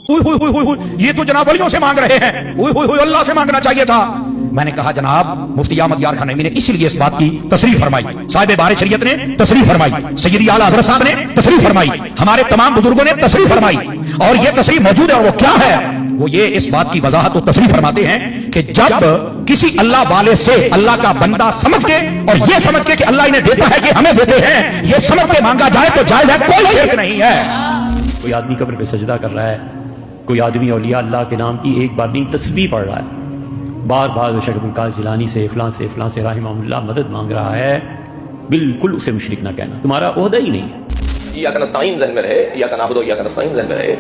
یہ تو جناب ولیوں سے مانگ رہے ہیں, اللہ سے مانگنا چاہیے تھا. میں نے کہا جناب مفتی احمد یار خان نعیمی نے اس لیے اس بات کی تصریح فرمائی, صاحب بار شریعت نے تصریح فرمائی, سیدی اعلیٰ حضرت صاحب نے تصریح فرمائی, ہمارے تمام بزرگوں نے تصریح فرمائی, اور یہ تصریح موجود ہے. اور وہ کیا ہے؟ وہ یہ اس بات کی وضاحت و تصریح فرماتے ہیں کہ جب کسی اللہ والے سے اللہ کا بندہ سمجھ کے, اور یہ سمجھ کے کہ اللہ انہیں دیتا ہے کہ ہمیں دیتے ہیں, یہ سمجھ کے مانگا جائے تو جائز ہے, کوئی شرک نہیں ہے. کوئی آدمی قبر پہ سجدہ کر رہا ہے, کوئی آدمی اولیاء اللہ کے نام کی ایک بار نہیں تسبیح پڑھ رہا ہے, بار بار شیخ عبد القادر جیلانی سے فلاں سے رحمہ اللہ مدد مانگ رہا ہے, بالکل اسے مشرک نہ کہنا, تمہارا عہدہ ہی نہیں ہے. ایاک نستعین ذہن میں رہے, ایاک نعبد و ایاک نستعین ذہن میں رہے.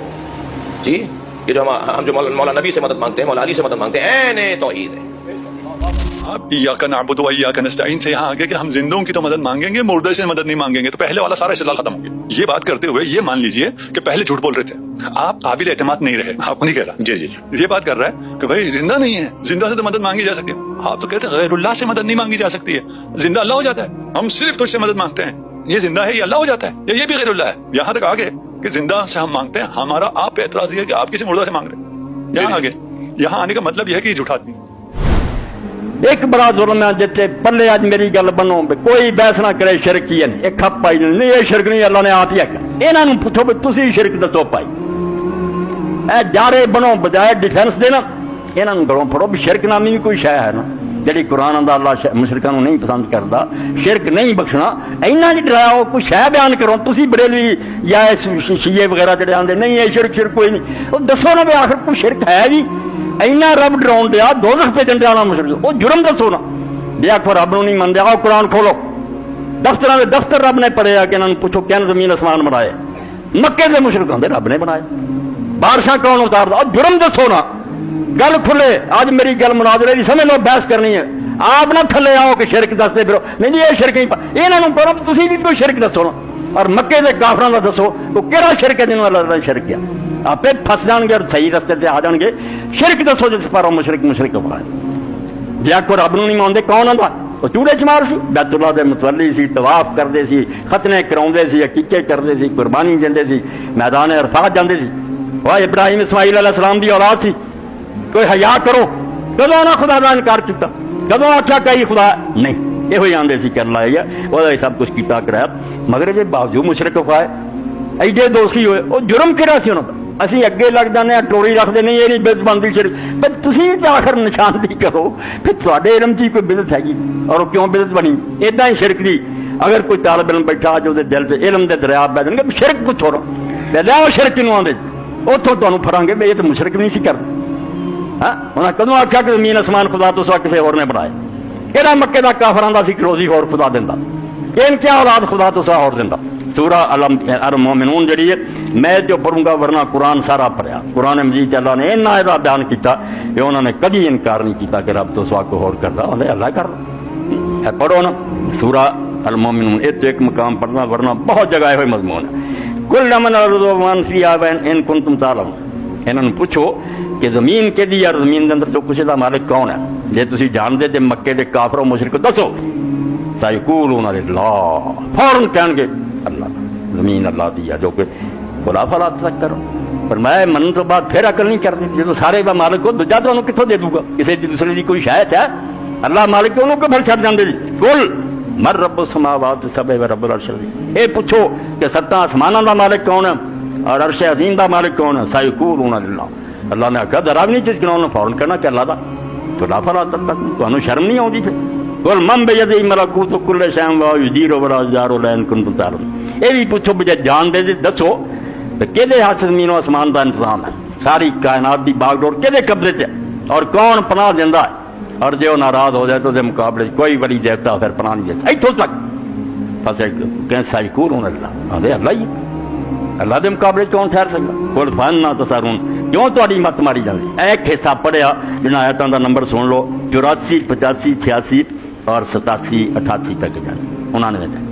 جی یہ جو ہم جو مولا نبی سے مدد مانگتے ہیں, مولا علی سے مدد مانگتے ہیں, عین توحید ہے. اب ایاک نعبد و ایاک نستعین سے یہاں آگے کہ ہم زندوں کی تو مدد مانگیں گے, مردے سے مدد نہیں مانگیں گے, تو پہلے والا سارا استدلال ختم ہو گیا. یہ بات کرتے ہوئے یہ مان لیجئے کہ پہلے جھوٹ بول رہے تھے, آپ قابل اعتماد نہیں رہے. آپ کو نہیں کہہ رہا, جی جی یہ بات کر رہا ہے کہ بھائی زندہ نہیں ہے, زندہ سے تو مدد مانگی جا سکتی ہے. آپ تو کہتے ہیں غیر اللہ سے مدد نہیں مانگی جا سکتی ہے, زندہ اللہ ہو جاتا ہے. ہم صرف تجھ سے مدد مانگتے ہیں, یہ زندہ ہے یہ اللہ ہو جاتا ہے, یا یہ بھی غیر اللہ ہے. یہاں تک آگے کہ زندہ سے ہم مانگتے ہیں, ہمارا آپ پہ اعتراض یہ ہے کہ آپ کسی مردہ سے مانگ رہے ہیں. یہاں آگے یہاں آنے کا مطلب یہ ہے کہ یہ جھوٹا آدمی. ایک بڑا ظلم ہے جتے پلے اج میری گل بنو, کوئی بحث نہ کرے شرک کی ہے, ایک کھپ پائی نہیں, یہ شرک نہیں, اللہ نے آپ ہی کہا. انہاں نوں پوچھو بھی تسی شرک دسو پائی, اے جارے بنو بجائے ڈیفینس دینا, انہاں نوں گھروں پھڑو بھی شرک نامی بھی کوئی شے ہے نا جڑی قرآن آندا اللہ مشرکاں نوں نہیں پسند کردا, شرک نہیں بخشنا. اینا جی ڈرایا ہو کوئی شے بیان کرو, تسی بریلوی یا شیعہ وغیرہ جڑے آندے نہیں یہ شرک کوئی نہیں, وہ دسو نا بھی آخر کوئی شرک ہے بھی. اینا رب ڈراؤن دیا دوزخ پہ جنڈے والا مشرک, وہ جرم دسو نا. جی آخو رب نو نہیں مندے, آؤ قرآن کھولو, دفتر رب نے پڑھیا کہ انہوں نے پوچھو کیا زمین آسمان بنائے, مکے سے مشرک ہوندے رب نے بنائے, بارشاں کون اتاردا, اور جرم دسو نا. گل کھلے, آج میری گل مناظرے دی سمجھ لو بحث کرنی ہے, آپ نہ تھلے آؤ کہ شرک دستے پھرو, نہیں جی یہ شرک نہیں, انہوں پڑھو تسی بھی کوئی شرک دسو نا, اور مکے دے کافراں دا دسو وہ کہڑا شرک ہے جنہوں اللہ نے شرک کیا. آپ پھنس جان گے اور صحیح رستے سے آ جان گے. شرک دسو جس پر مشرک ہوا ہے. جی آخو رب نو نہیں مانتے, کون آتا وہ چوڑے چمار سی, بیت اللہ دے متولی سی, طواف کرتے سی, ختنے کراؤندے سی, عقیقے کرتے سی, قربانی دیندے سی, میدان عرفات جاندے سی. وہ ابراہیم اسماعیل علیہ السلام دی اولاد سی. کوئی حیا کرو, کدوں نہ خدا دا انکار کیتا, کدوں آخیا کئی خدا نہیں, یہ آندے سی کر لایا, وہ سب کچھ کیتا کرایا, مگر یہ باوجود مشرک ہوئے ایڈے دوستی ہوئے. وہ جرم کہڑا سی انہوں کا, اسی اگے لگ جانے ٹوری رکھتے نہیں, یہ نہیں بدت بنتی شرک. پر تسی تو آخر نشاندہی کرو پھر تھوڑے علم کی کوئی بدت ہے گی, اور کیوں بدت بنی ادا ہی شرک دی. اگر کوئی طالب علم بیٹھا جو دل سے علم دے دریا بہ جان گے, شرک کو چھوڑو, لیا شرک کنوں آدھے, اتوں تمہیں پھڑاں گے یہ تو مشرک نہیں سی کرتے. ہاں انہیں کدوں آخیا کہ زمین آسمان خدا تو سوا کسی اور نے بنائے, کہڑا مکے کا کافراں دا سی روزی اور خدا دینا, ان کیا اولاد خدا تو سوا اور دینا. سورہ المومنون جڑی ہے میں جو پڑھوں گا, ورنہ قرآن سارا پڑھیا. قرآن مجید اللہ نے اتنا ایسا بیان کیتا کہ انہوں نے کبھی انکار نہیں کیتا کہ رب تو سوا کو اور کرتا, انہیں اللہ کرتا. پڑھو نا سورہ المومنون, ایک تو ایک مقام پڑھنا, ورنہ بہت جگہ ہوئے مضمون ہے. کل من الارض ومن فیہا ان کنتم تعلمون, انہوں نے پوچھو کہ زمین کے دی, اور زمین کے اندر جو کچھ دا مالک کون ہے, جے تسی جان دے تے مکے دے کافر و مشرک دسو. سیقولون للہ, فوراً کہیں گے اللہ, زمین اللہ دی ہے جو کہ بلا فلا تذکر. پر میں من تو بعد پھر عقل نہیں کرتی, جب سارے کا مالک ہو دوجا تو انہوں کتوں دے دوں گا, کسی دوسرے کی کوئی شاید ہے. اللہ مالک انہوں کو پھر چھڑ جاندے جی. کل مر رب السماوات السبع و رب العرش العظیم, اے پوچھو کہ ستا آسمانوں دا مالک کون ہے اور عرش عظیم دا مالک کون ہے. سیقولون للہ, اللہ نے آخیا ذرا بھی نہیں چیز انہوں نے فوراً کرنا کہ اللہ دا, تو لا فلا تذکر, تمہیں شرم نہیں آتی پھر. قل من بیدہ ملکوت کل شیء وہو یجیر ولا یجار ان کنتم تعلمون. یہ بھی پوچھو بجے جان دے دسو کہ ہاتھ زمین و آسمان کا انتظام ہے, ساری کائنات کی باغ ڈور کہ قبضے سے, اور کون پناہ دینا ہے, اور جو ناراض ہو جائے تو دے مقابلے کوئی بڑی دیوتا پھر پناہ نہیں دیتا. اتوں تک بس سیقولون اللہ, آدھے اللہ ہی, اللہ دے مقابلے کون ٹھہر سکتا. قل فانا تسارون, کیوں تاری مت ماری جاتی. ایک حصہ پڑھیا جنہیں آیتوں کا نمبر سن لو, 84 85 86 اور 87 88 تک جانے انہوں نے.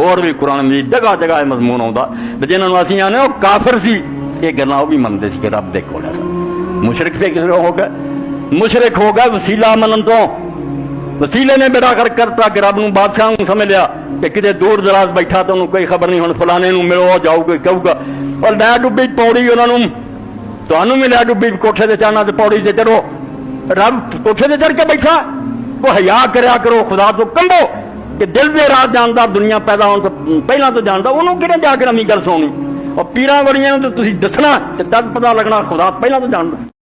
اور بھی قرآن مجید جگہ جگہ مضمون آتا, جنہوں نے اسی آنے وہ کافر سی, یہ گلا وہ بھی منتے کہ رب دیکھو لیا. مشرک سے کس ہو گئے, مشرک ہو گئے وسیلہ منن تو, وسیلے نے بیڑا کر کرتا کہ رب نو بادشاہ سمجھ لیا کہ کتنے دور دراز بیٹھا تو انہوں کوئی خبر نہیں, ہوں فلانے نو ملو جاؤ گے کہو گا, اور لے ڈبی پوڑی انہوں ਤੁਹਾਨੂੰ ਮਿਲਿਆ ਡੁੱਬੀ ਕੋਠੇ ਤੇ ਚੜਨਾ ਤੇ ਪੌੜੀ ਤੇ ਚੜੋ, ਰੱਬ ਕੋਠੇ ਤੇ ਚੜ ਕੇ ਬੈਠਾ। ਉਹ ਹਿਆ ਕਰਿਆ ਕਰੋ, ਖੁਦਾ ਤੋਂ ਕੰਬੋ ਕਿ ਦਿਲ ਦੇ ਰਾਜ ਜਾਣਦਾ, ਦੁਨੀਆ ਪੈਦਾ ਹੋਣ ਤੋਂ ਪਹਿਲਾਂ ਤੋਂ ਜਾਣਦਾ, ਉਹਨੂੰ ਕਿਹਨੇ ਜਾ ਕੇ ਨਵੀਂ ਗੱਲ ਸੁਣਨੀ। ਉਹ ਪੀਰਾਂ ਵੜੀਆਂ ਨੂੰ ਤੇ ਤੁਸੀਂ ਦੱਸਣਾ ਤੇ ਤਦ ਪਤਾ ਲੱਗਣਾ ਖੁਦਾ ਪਹਿਲਾਂ ਤੋਂ ਜਾਣਦਾ।